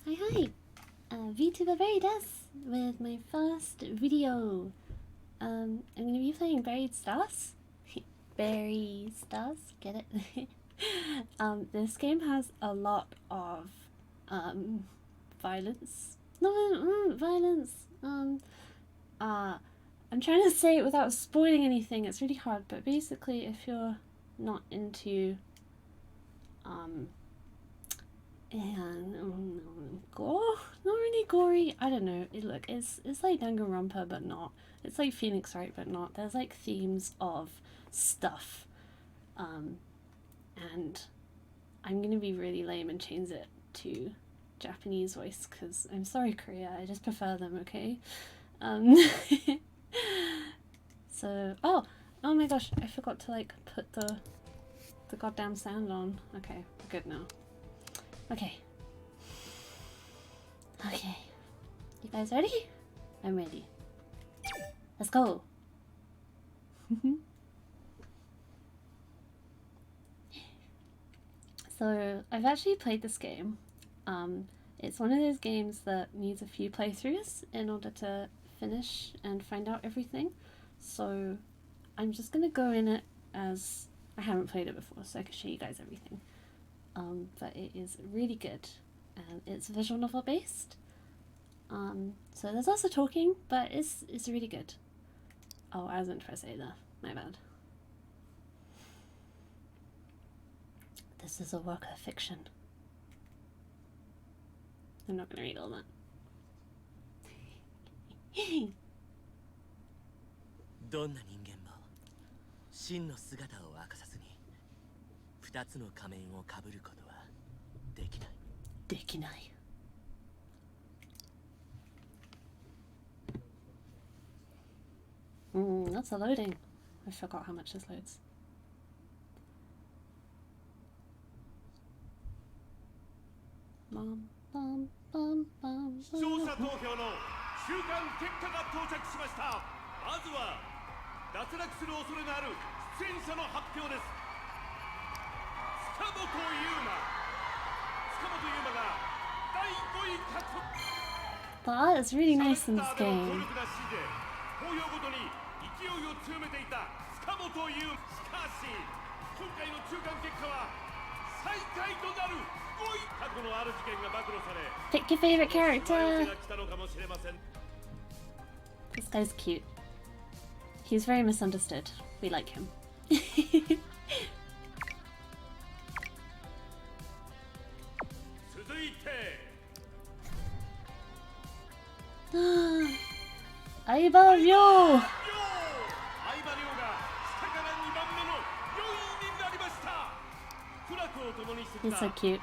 Hi! VTuber Berri with my first video. I'm gonna be playing Buried Stars. Berry Stars, get it? This game has a lot of violence. No, violence. I'm trying to say it without spoiling anything. It's really hard, but basically, if you're not into gore, not really gory. I don't know. It's like Danganronpa, but not. It's like Phoenix Wright, but not. There's like themes of stuff, and I'm gonna be really lame and change it to Japanese voice because I'm sorry, Korea. I just prefer them. Okay. So oh my gosh, I forgot to like put the goddamn sound on. Okay, good now. Okay. You guys ready? I'm ready. Let's go. So I've actually played this game. It's one of those games that needs a few playthroughs in order to finish and find out everything. So I'm just gonna go in it as I haven't played it before, so I can show you guys everything. But it is really good, and it's visual novel based. So there's also talking, but it's really good. Oh, I wasn't press A there. My bad. This is a work of fiction. I'm not gonna read all that. どんな人間も真の姿を明かさずに2つの仮面をかぶることはできない。できない。That's a loading. I forgot how much this loads. Bum, bum, bum, bum, 視聴者投票の中間結果が到着しました。まずは脱落する恐れのある出演者の発表です。塚本優馬が第5位獲得。 The art is really nice in this game. 投票ごとに勢いを強めていた塚本優馬。しかし今回の中間結果は最下位となる5位。過去のある事件が暴露され。 Pick your favorite character. This guy's cute. He's very misunderstood. We like him. Aiba Ryo! He's so cute.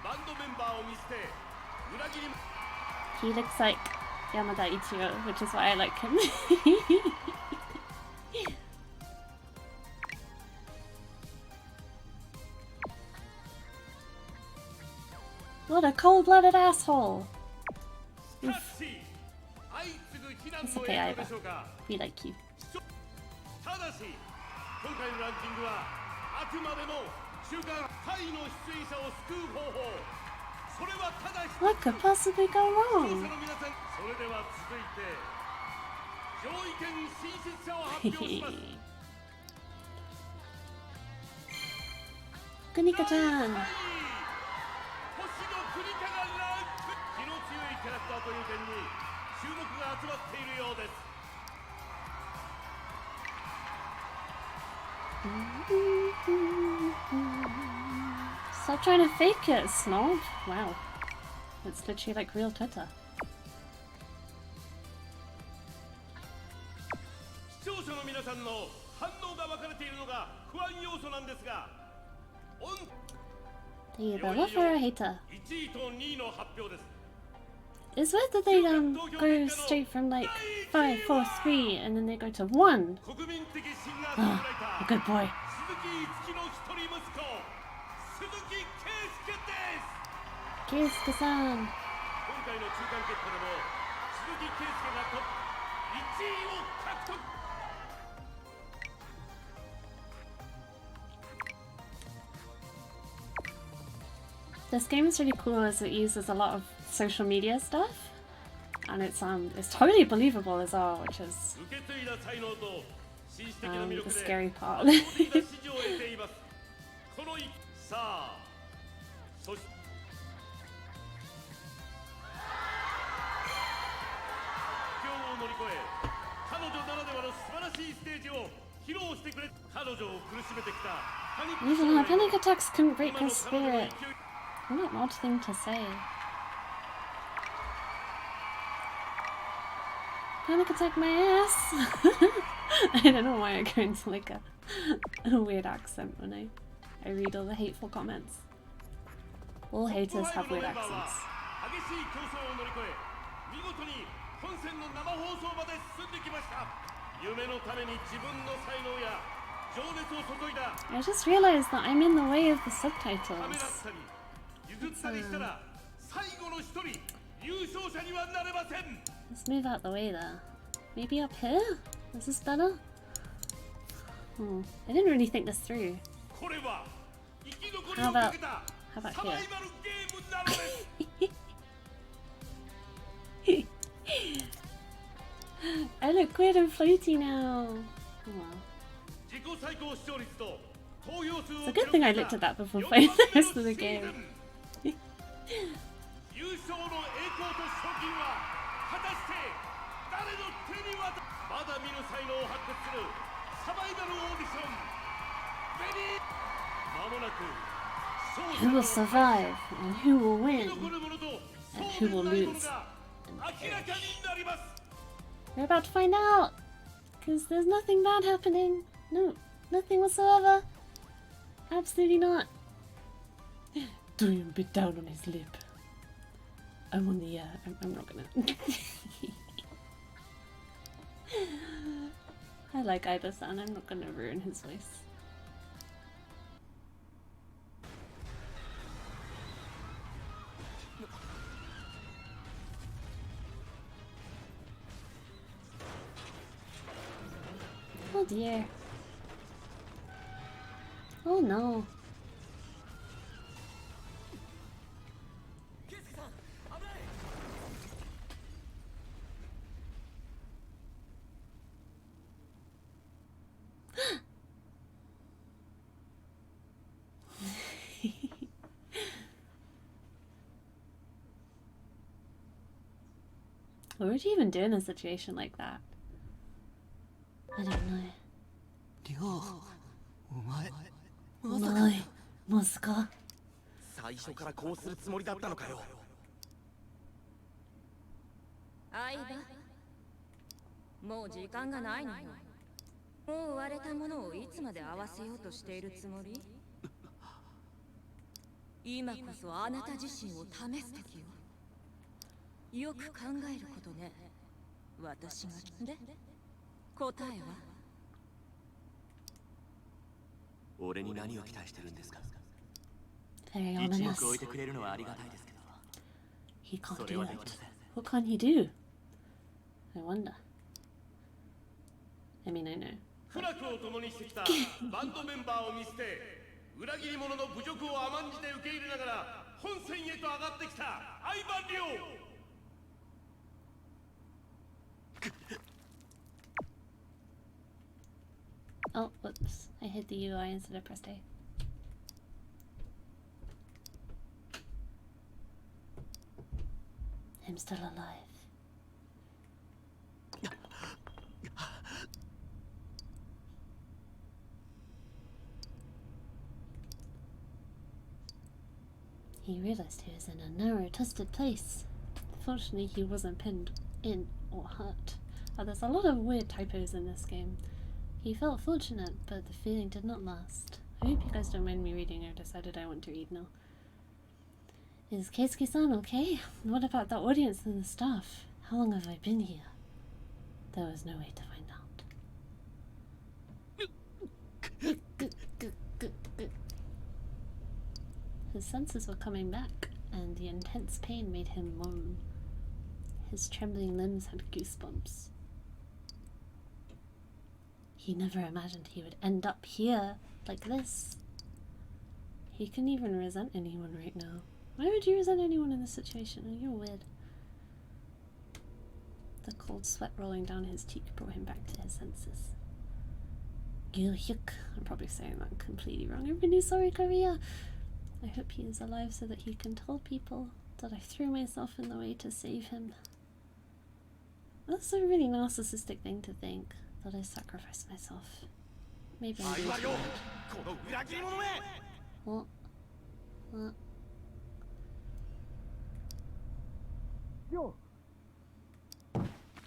He looks like Yamada Ichiro, which is why I like him. What a cold-blooded asshole! Oof. It's okay, Aiba. We like you. What could possibly go wrong? Kunika-chan! Stop trying to fake it, snob! Wow. It's literally like real Twitter. Do you either love her or hate her? It's weird that they go straight from like 5, 4, 3 and then they go to 1. Oh, a good boy. Keisuke-san. This game is really cool as it uses a lot of social media stuff, and it's totally believable as well, which is the scary part. 彼女ならではの素晴らしいステージを披露してくれ。彼女を苦しめてきた。 Even her panic attacks couldn't break her spirit. What an odd thing to say. Panic attack my ass! I don't know why I go into like a weird accent when I read all the hateful comments. All haters have weird accents. 激しい競争を乗り越え、見事に本戦の生放送まで進んできました。夢のために自分の才能や情熱を注いだ。 I just realized that I'm in the way of the subtitles. 譲ったりしたら最後の一人優勝者にはなれません。 Let's move out the way there. Maybe up here? Is this better? I didn't really think this through. これは生き残りをかけた How about サバイ here? バルゲームなのです。 I look weird and floaty now. Oh well. 自己最高視聴率と投票数を It's a good thing I looked at that before playing the rest of the game. 優勝の栄光と賞金は果たして誰の手に渡る。まだ見ぬ才能を発掘するサバイバルオーディションベリー。まもなく Who will survive and who will 生き win? 残る者と And そう who will でない者 lose? が明らかになります。 We're about to find out! Because there's nothing bad happening. No, nothing whatsoever. Absolutely not. Dorian bit down on his lip. I'm on the, I'm not gonna. I like Aiba-san, I'm not gonna ruin his voice. Oh dear. Oh no. What would you even do in a situation like that? I don't know. りょう、お前お前、まさか。最初からこうするつもりだったのかよ。相葉、もう時間がないのよ。もう割れたものをいつまで合わせようとしているつもり？今こそあなた自身を試す時よ。よく考えることね。私がで答えは？俺に何を期待してるんですか。 Very 一 ominous. 目置いてくれるのはありがたいですけど。 He can't それ do は that. できません。 What can he do? I wonder. I mean, I know. 苦楽を共にしてきたバンドメンバーを見捨て、裏切り者の侮辱を甘んじて受け入れながら本戦へと上がってきた相葉亮。 Oh, whoops. I hit the UI instead of pressed A. I'm still alive. He realized he was in a narrow, twisted place. Fortunately, he wasn't pinned in or hurt. Oh, there's a lot of weird typos in this game. He felt fortunate, but the feeling did not last. I hope you guys don't mind me reading. I've decided I want to read now. Is Keisuke-san okay? What about the audience and the staff? How long have I been here? There was no way to find out. His senses were coming back, and the intense pain made him moan. His trembling limbs had goosebumps. He never imagined he would end up here, like this. He couldn't even resent anyone right now. Why would you resent anyone in this situation? Oh, you're weird. The cold sweat rolling down his cheek brought him back to his senses. Gilhyuk. I'm probably saying that completely wrong. I'm really sorry, Korea. I hope he is alive so that he can tell people that I threw myself in the way to save him. That's a really narcissistic thing to think, that I sacrificed myself. Maybe I'm being too loud. What? What?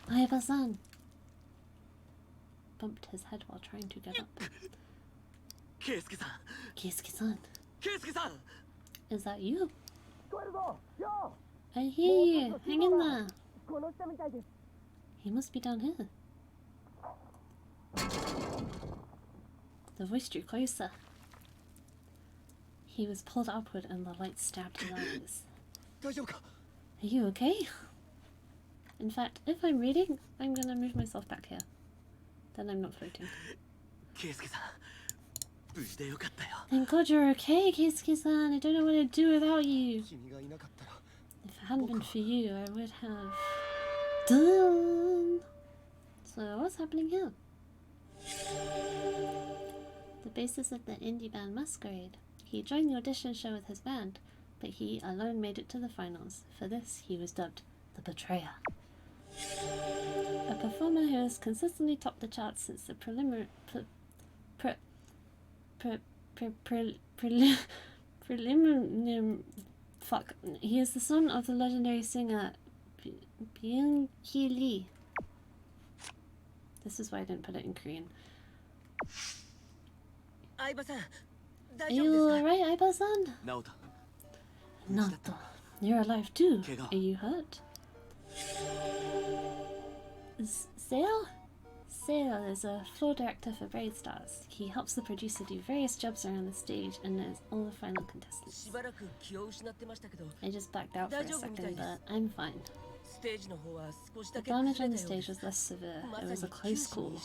Aiba-san! Bumped his head while trying to get up. Keisuke-san! Keisuke-san! Keisuke-san! Is that you? I hear you! Hang in there! He must be down here. The voice drew closer. He was pulled upward and the light stabbed his eyes. Are you okay? In fact, if I'm reading, I'm gonna move myself back here. Then I'm not floating. Thank God you're okay, Keisuke-san. I don't know what I'd do without you. If it hadn't been for you, I would have done. So what's happening here? The bassist of the indie band Masquerade. He joined the audition show with his band, but he alone made it to the finals. For this, he was dubbed the Betrayer. A performer who has consistently topped the charts since the preliminary fuck. He is the son of the legendary singer Byung-hee Lee. This is why I didn't put it in Korean. Are you alright, Aiba-san? Naoto. You're alive too. Are you hurt? Sale? Sale is a floor director for Braid Stars. He helps the producer do various jobs around the stage and knows all the final contestants. I just backed out for a second, but I'm fine. The damage on the stage was less severe. It was a close call.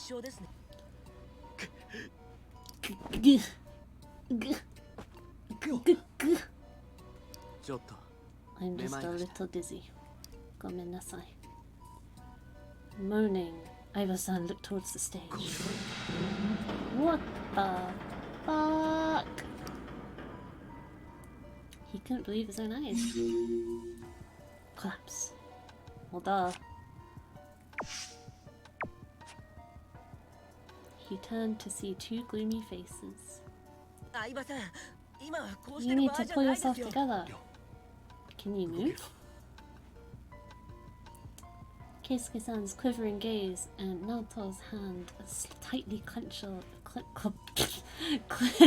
I'm just a little dizzy. Gomen-nasai. Moaning, Aiba-san looked towards the stage. What the fuck? He couldn't believe his own eyes. Collapse. Well, duh. He turned to see two gloomy faces. You need to pull yourself together. Can you move? Keisuke-san's quivering gaze and Naoto's hand tightly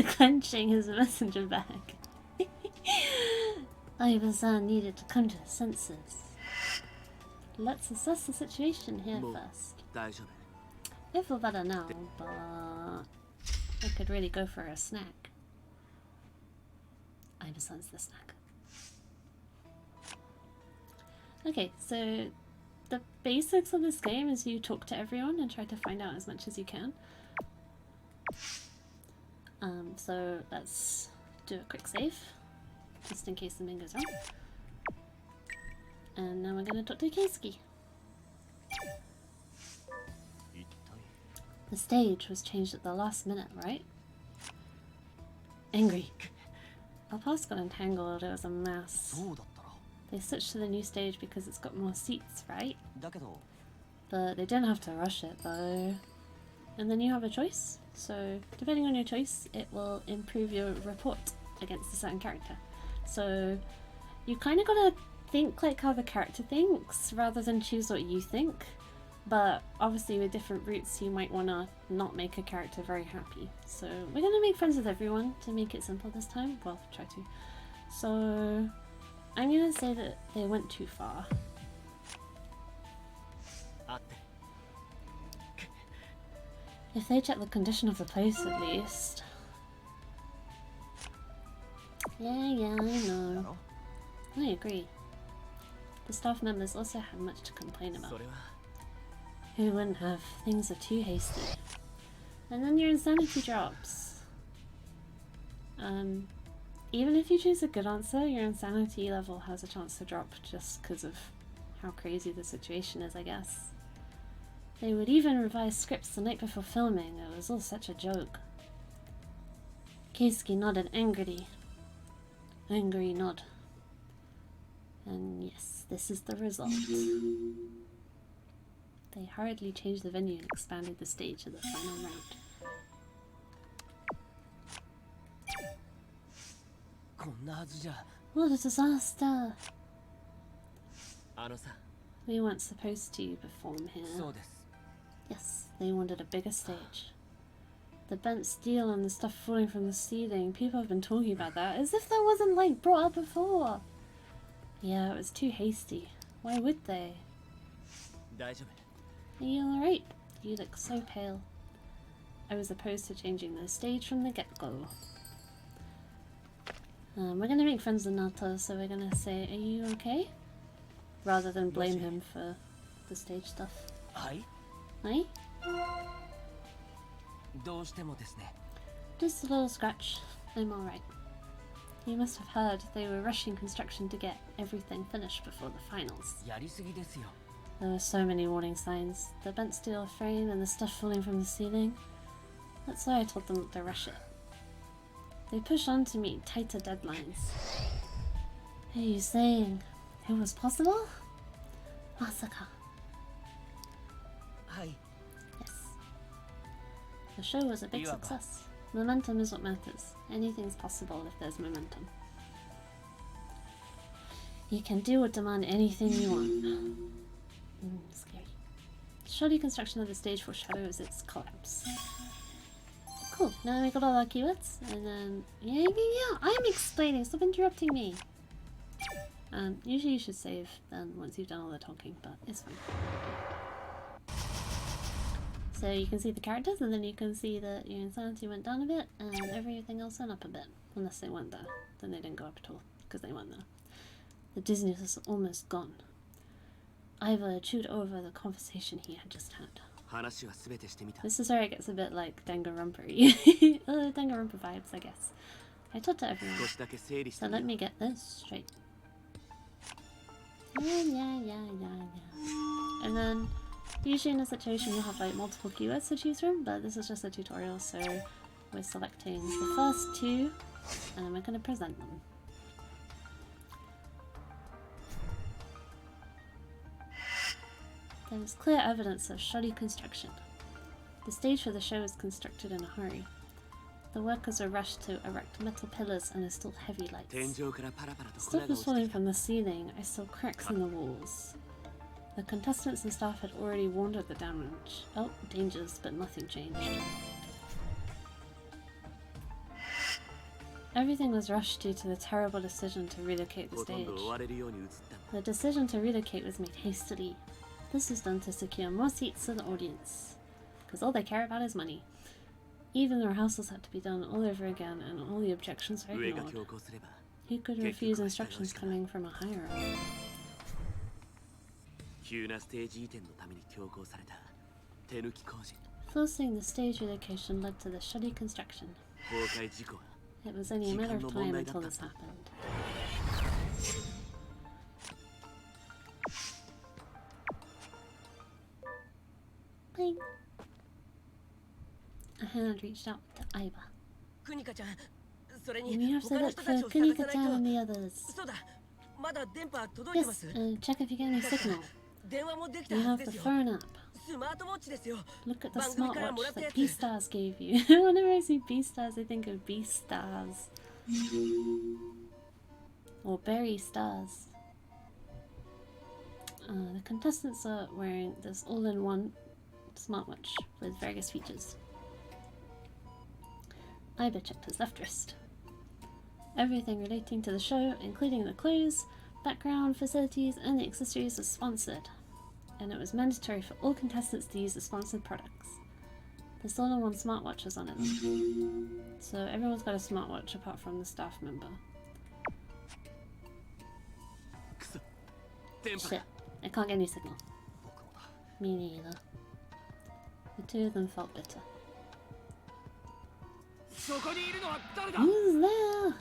clenching his messenger bag. Aiba-san needed to come to his senses. Let's assess the situation here first. I feel better now, but I could really go for a snack. Aiba-san's the snack. Okay, so the basics of this game is you talk to everyone and try to find out as much as you can. So let's do a quick save, just in case something goes wrong. And now we're gonna talk to Keisuke. The stage was changed at the last minute, right? Angry. Our paths got entangled, it was a mess. They switched to the new stage because it's got more seats, right? But they didn't have to rush it though. And then you have a choice. So depending on your choice, it will improve your report against a certain character. So you kind of gotta think like how the character thinks rather than choose what you think. But obviously with different routes you might want to not make a character very happy. So we're going to make friends with everyone to make it simple this time. Well, try to. So I'm going to say that they went too far. If they check the condition of the place at least. Yeah, I know. I agree. The staff members also had much to complain about. Who wouldn't have? Things are too hasty. And then your insanity drops. even if you choose a good answer, your insanity level has a chance to drop just because of how crazy the situation is, I guess. They would even revise scripts the night before filming. It was all such a joke. Keisuke nodded angrily. Angry nod. And yes, this is the result. They hurriedly changed the venue and expanded the stage of the final round. What a disaster! We weren't supposed to perform here. Yes, they wanted a bigger stage. The bent steel and the stuff falling from the ceiling. People have been talking about that as if that wasn't like brought up before. Yeah, it was too hasty. Why would they? Are you alright? You look so pale. I was opposed to changing the stage from the get-go. We're gonna make friends with Nato, so we're gonna say, are you okay? Rather than blame him for the stage stuff. Hi? Just a little scratch. I'm alright. You must have heard they were rushing construction to get everything finished before the finals. There were so many warning signs. The bent steel frame and the stuff falling from the ceiling. That's why I told them to rush it. They push on to meet tighter deadlines. Are you saying it was possible? Masaka. Yes. The show was a big success. Momentum is what matters. Anything's possible if there's momentum. You can do or demand anything you want. Scary. Shoddy construction of the stage foreshadows its collapse. Cool, now we got all our keywords, and then... Yeah, I'm explaining, stop interrupting me! Usually you should save then once you've done all the talking, but it's fine. So you can see the characters, and then you can see that your insanity went down a bit, and everything else went up a bit. Unless they weren't there. Then they didn't go up at all, because they weren't there. The dizziness is almost gone. Iva chewed over the conversation he had just had. This is where it gets a bit like Danganronpa-y. Danganronpa vibes, I guess. I talked to everyone, so let me get this straight. Yeah. And then, usually in a situation you'll have like multiple keywords to choose from, but this is just a tutorial, so we're selecting the first two, and then we're going to present them. There is clear evidence of shoddy construction. The stage for the show is constructed in a hurry. The workers are rushed to erect metal pillars and install heavy lights. Stuff is falling from the ceiling. I saw cracks in the walls. The contestants and staff had already warned of the damage. Oh, dangers, but nothing changed. Everything was rushed due to the terrible decision to relocate the stage. The decision to relocate was made hastily. This was done to secure more seats to the audience, because all they care about is money. Even the rehearsals had to be done all over again, and all the objections were ignored. Who could refuse instructions coming from a higher up? Forcing the stage relocation led to the shoddy construction. It was only a matter of time until this happened. Bing. A hand reached out to Aiba. We have to look for Kunika-chan and the others. Yes, check if you get any signal. You have the phone app. Look at the smartwatch that B-Stars gave you. Whenever I see B-Stars, I think of B-Stars. Or Berri stars. The contestants are wearing this all-in-one smartwatch with various features. Aiba checked his left wrist. Everything relating to the show, including the clothes, background, facilities, and the accessories, was sponsored. And it was mandatory for all contestants to use the sponsored products. The all-in-one smartwatch was on it. So everyone's got a smartwatch apart from the staff member. Shit, I can't get any signal. Me neither. The two of them felt bitter. Who's there?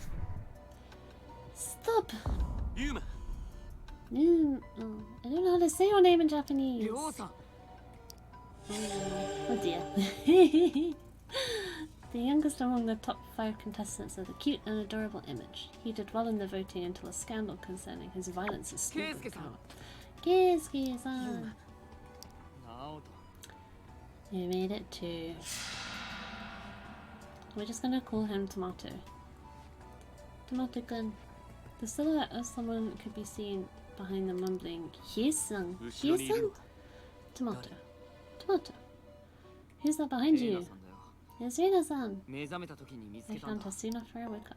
up? ユーマ Oh, I don't know how to say your name in Japanese. りょうさん Oh dear. The youngest among the top 5 contestants with a cute and adorable image. He did well in the voting until a scandal concerning his violence is snooping out. Keisuke-san! 直人 You made it too. We're just gonna call him Tomato. Tomato-kun. The silhouette of someone could be seen behind the mumbling Hihi-san. 後ろにいる Hihi-san? のか Tomato. Tomato. Who's that behind レイナ you? さんだよ It's Rina-san. 目覚めた時に見つ I けたん found だ her soon after I woke up.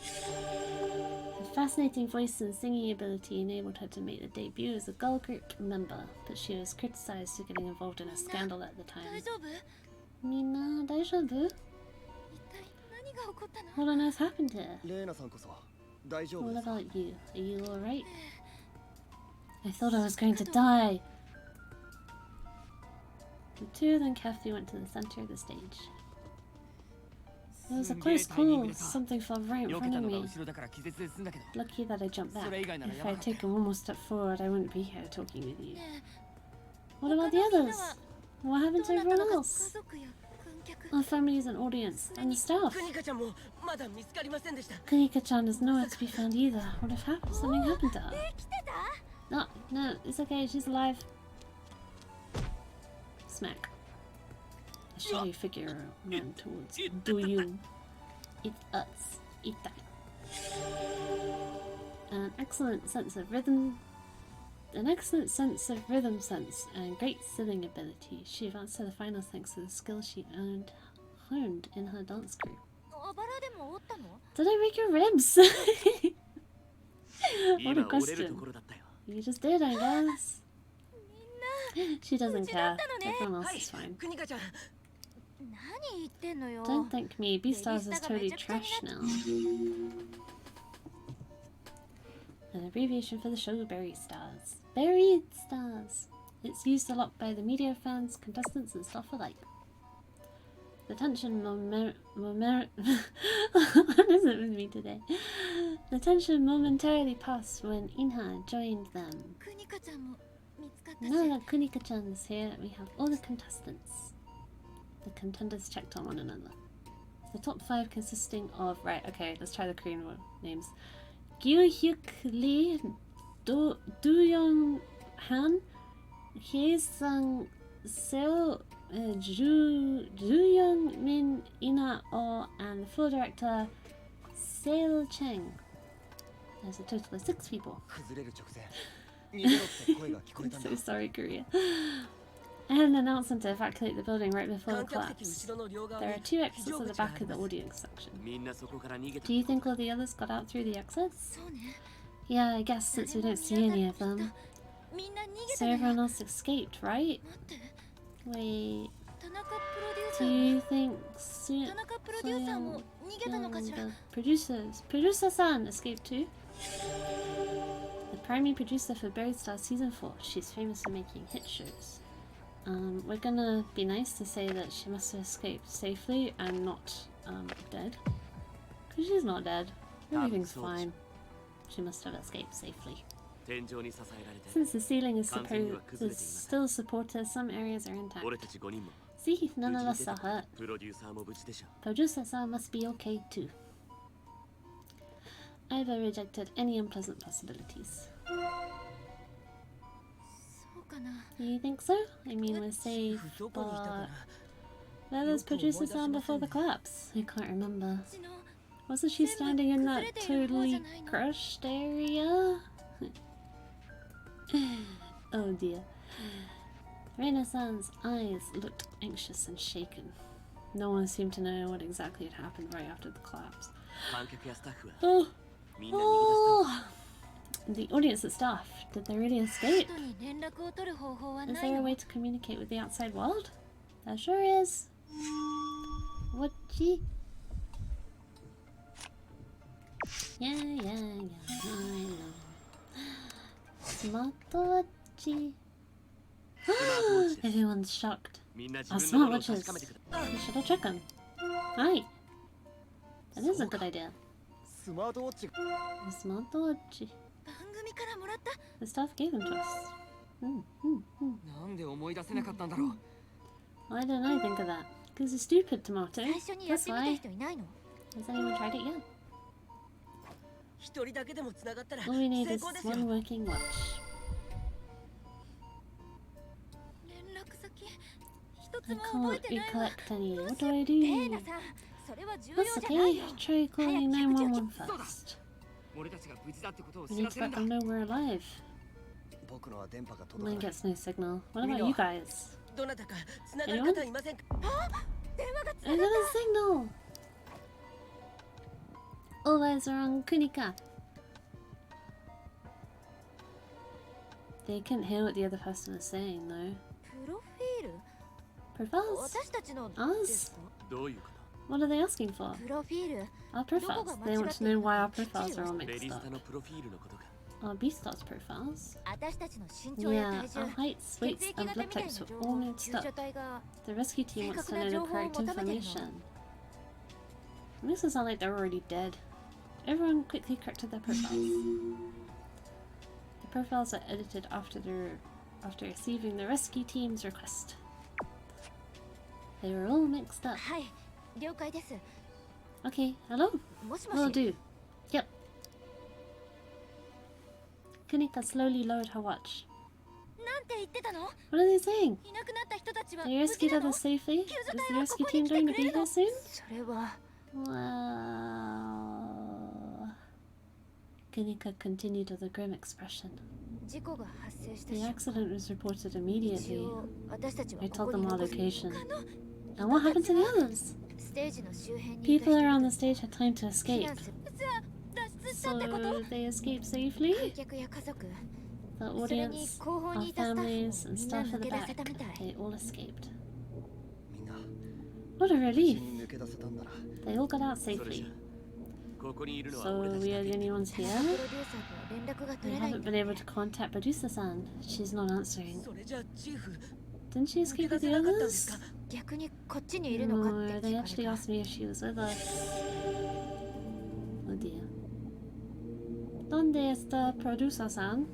Her fascinating voice and singing ability enabled her to make the debut as a girl group member, but she was criticized for getting involved in a scandal at the 大 time. 丈夫？ Mina, daijoubu? 一体何が起こったの？ What on earth happened here? レイナさんこそ大丈夫 What ですか about you? Are you alright? I thought I was going to die. The two of them carefully went to the center of the stage. It was a close call. Something fell right in 避け front た of のが me. 後ろだから気絶で済んだけど Lucky that I jumped back. それ以外なら If やば I か had った taken one more step forward, I wouldn't be here talking with you. ね What about the others? What え happened ど to うなったの everyone か else? 家族や観客 Our families and audience, and the staff. クニカちゃんもまだ見つかりませんでした Kunika-chan is nowhere to be found either. What if something happened to her? 来てた？ No, no, it's okay. She's alive. Smack. A shaggy figure ran towards Doyun. It's us. Itai. An excellent sense of rhythm sense and great singing ability. She advanced to the finals thanks to the skills she honed in her dance crew. あばらでも折ったの？ Did I break your ribs? What a 今折れると question. ころだったよ You just did, I guess. みんな She doesn't うちだ care. ったのね。 Everyone は else い is fine. クニカちゃん 何言ってんのよ。 Don't thank me. Beastars is totally trash now. An abbreviation for the show Berri Stars. Berri Stars. It's used a lot by the media fans, contestants, and stuff alike. The tension what is it with me today? The tension momentarily passed when Inha joined them. クニカちゃんも見つかったし。 Now that Kunika-chan is here, we have all the contestants. The contenders checked on one another. The top 5 consisting of... Right, okay, let's try the Korean names. Gyu-hyuk Lee, Do-young Han, Hye-sang Seo, Ju-young Min Ina-o, and the floor director, Seo Cheng. There's a total of 6 people. 崩れる直前逃げろって声が聞こえ I'm たんだ so sorry, Korea. I had an announcement to evacuate the building right before the 観客席 collapse. 後ろの両側 There に are 2非 exits 常 at the 口があ back り of the ます audience section. みんなそこから逃げた Do you think all the others got out through the exits? そうね。 Yeah, I guess since we don't see any of them. みんな逃げ So たのよ。 everyone else escaped, right? 待って。 Wait, 田中プロデューサ do ー you も think 田中プロデューサーも逃げたのかしら。 the producer-san escaped too? The primary producer for Berri Star Season 4. She's famous for making hit shows. We're gonna be nice to say that she must have escaped safely and not dead. Because she's not dead. Everything's fine. She must have escaped safely. 天井に支えられて Since the ceiling is, 完全には崩れていません still supported, some areas are intact. 俺たち5人も See, none 無 of 事 us に are 出 hurt. たプロデューサーも無事でしょ Producer-san must be okay too. I've rejected any unpleasant possibilities. そうかな。 You think so? I mean, we're safe, どこにいたか but な where was producer-san before the collapse? I can't remember. うちの Wasn't she standing in that totally crushed area? Oh dear. Reina-san's eyes looked anxious and shaken. No one seemed to know what exactly had happened right after the collapse. 観客やスタッフは Oh, みんな逃げ出した the audience and staff, did they really escape? 人に連絡を取る方法は Is ない there a の？ way to communicate with the outside world? There sure is. Whatchi? Yeah, I know. Smartwatchy. Everyone's shocked. みんな自 Our 分のものを smartwatches. 確かめてくだ We should all check them. Hi. That is a good idea. スマートウォッチ The smartwatch. 番組からもらった。 The staff gave them to us. なんで思い出せなかったんだろう。 Why didn't I think of that? Because it's stupid, Tomato. 最初にやっ That's てみた why. 人いないの？ Has anyone tried it yet? 一人だけでも繋がったら All we need 成 is 功ですよ。 one working watch. 連絡先一つ I も覚え can't てないわ。 recollect any. どう What しよ do う I ペーナ do? さん、それは重 That's 要じゃない okay. よ。 Try calling 911 first. 俺たちが無事だってことを We 知 need ら to せるん let だ。 them know we're alive. 僕のは電波が届 Mine かない gets no signal. What about you guys? どなたか繋がる方いませんか？電話がつ I got a signal! All eyes are on Kunika. They couldn't hear what the other person was saying, though. プロフィール？ Profiles? 私たちの Us? ですか？どういうこ What are they asking for? プロフィール。 Our profiles. They want to know why our profiles are all と？ベ mixed リス up. タのプロフィールのことか。 Our Beastars profiles? 私たちの身長や Yeah, 体重、 our heights, 血 weights, 液 and 型 blood みたい types な were 情 all 報を mixed 救助 up. 隊が The rescue team wants to know the correct information. It makes it sound like they're already dead. Everyone quickly corrected their profiles. The profiles are edited after receiving the rescue team's request. They were all mixed up. はい、了解です。 Okay, hello. もしも Will し。 do. Yep. Kunika slowly lowered her watch. なんて言ってたの？ What are they saying? いなくなった人たちは They 無事 rescued なの？ others safely? Is the rescue team going to be here soon? それは Wow. Kunika continued with a grim expression. 事故が発生した The 瞬 accident was reported 間。 immediately. 一応私たちは I こ told こ them に our 残す。 location. 他の And what happened to the others? ステージの周辺にいた People 人 around 々 the stage had time to 避 escape. 難する。じゃあ脱出したってこと？ So they escaped safely? 観客や家族、 The それに audience, 後方 our にいたスタッ families, フも and みんな staff 抜 at the け出 back, せたみたい。 they all escaped. みんな What a 無 relief! 事に抜け出せたんだな They all got out それじゃ safely. ここにいるのは So 俺たち we だ are け the only ones プロ here? デューサーと連絡が We 取れないん haven't だ been able to contact Producer-san. She's not answering. それじゃあチーフ Didn't she 抜け escape 出 with せ the なかったんです others? か？逆にこっちにいるのかっ No, て they 聞か actually れた。 asked me if she was with us. Oh dear. ¿Dónde está Producer-san?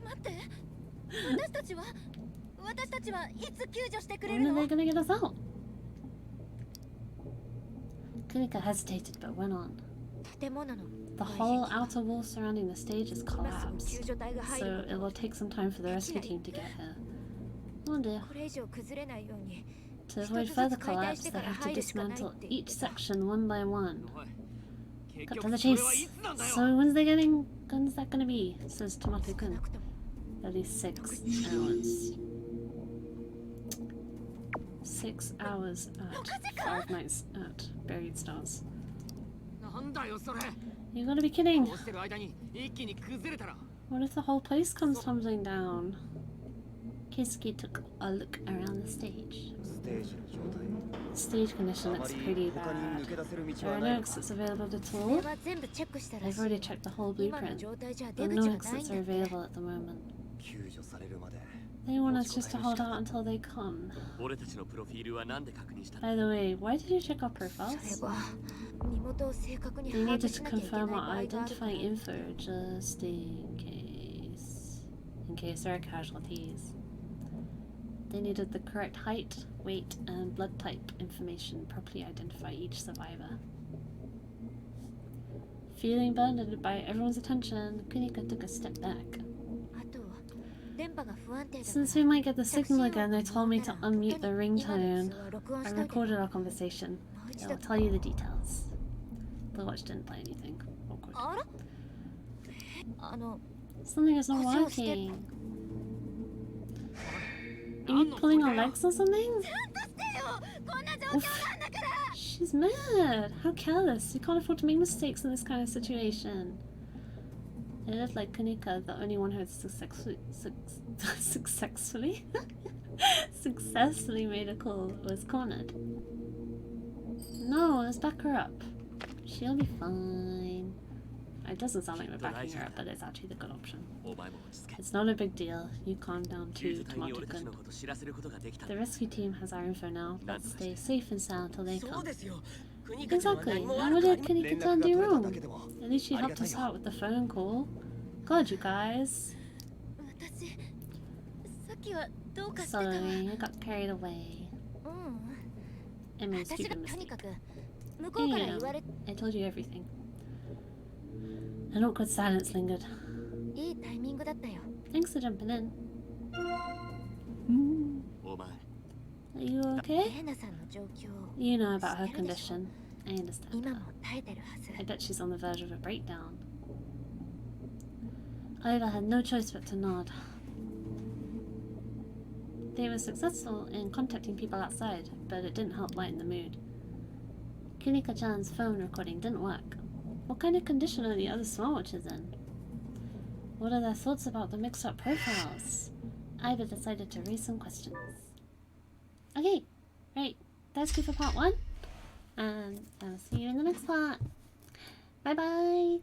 待って、私たちはいつ救助してくれ When る are の？ they gonna get us out? Kunika hesitated but went on. 建物の The whole outer wall surrounding the stage is 今すぐ collapsed, 救助隊が入 so る it will take some time for the rescue team to get here. Oh dear. これ以上崩れないように To avoid further collapse, they have to dismantle each section one by one. おい、結 Cut to 局 the それ chase. はいつなんだよ。 So when's that gonna be? Says 少 Tomato-kun. なくとも At least 6 hours. 6 hours at 5 nights at Buried Stars. なんだよそれ。 You gotta be kidding! こうしてる間に一気に崩れたら。 What if the whole place comes tumbling down? Keisuke took a look around the stage. ステージの状態 Stage condition あま looks り pretty 他に抜 bad. け出せる道 There は are ない no のか exits available at それ all. は全部チェックしたら I've し already い。 checked the whole 今の blueprint. 状態じゃ But 出口 no はない exits ん are だって。 available at the moment. 救助されるまで They want us just to hold out until they come. 俺たちのプロフィールは何で確認したの？ By the way, why did you check our それ profiles? は身元を正確に They 把握 needed し to なきゃいけない confirm 場合 our があるから。 identifying info just in case. In case there are casualties. They needed the correct height, weight, and blood type information to properly identify each survivor. Feeling burdened by everyone's attention, Kunika took a step back. あと電波が不安定だから Since we might get the signal again, they told me to unmute the ringtone. 今の様子は録音 I しといて。 recorded our conversation. もう一 I'll 度。 tell you the details. The watch didn't play anything. Awkward. あら？Something is not 故障して。 working. Are you pulling our legs or something? こんな状況なんだから。 She's mad. How careless. You can't afford to make mistakes in this kind of situation. It looked like Kunika, the only one who had successfully made a call, was cornered. No, let's back her up. She'll be fine. It doesn't sound like we're backing her up, but it's actually the good option. お前も落ち着け。 It's not a big deal. You calm down 救 too, 助隊に俺たち Tomato-kun. のこと知らせることができたん The だ。 rescue team has our info now. Let's stay safe and sound until they そう come. ですよ。Exactly. And what did Kunika-chan do wrong? At least she helped us out with the phone call. God, you guys. 私さっきはどうかしてたわ。 Sorry, I got carried away. うん I made a 私が stupid とに mistake. かく向こうから言われ I told you everything. An awkward silence lingered. いいタイミングだったよ。 Thanks for jumping in. お前 Are you レ okay? ーナさんの状況 You know about her condition. I understand 今 her. も耐えてるはず。 I bet she's on the verge of a breakdown. Oliver had no choice but to nod. They were successful in contacting people outside, but it didn't help lighten the mood. Kunika-chan's phone recording didn't work. What kind of condition are the other smartwatches in? What are their thoughts about the mixed-up profiles? Ivor decided to raise some questions. Okay, right, that's good for part 1. And I'll see you in the next part. Bye bye!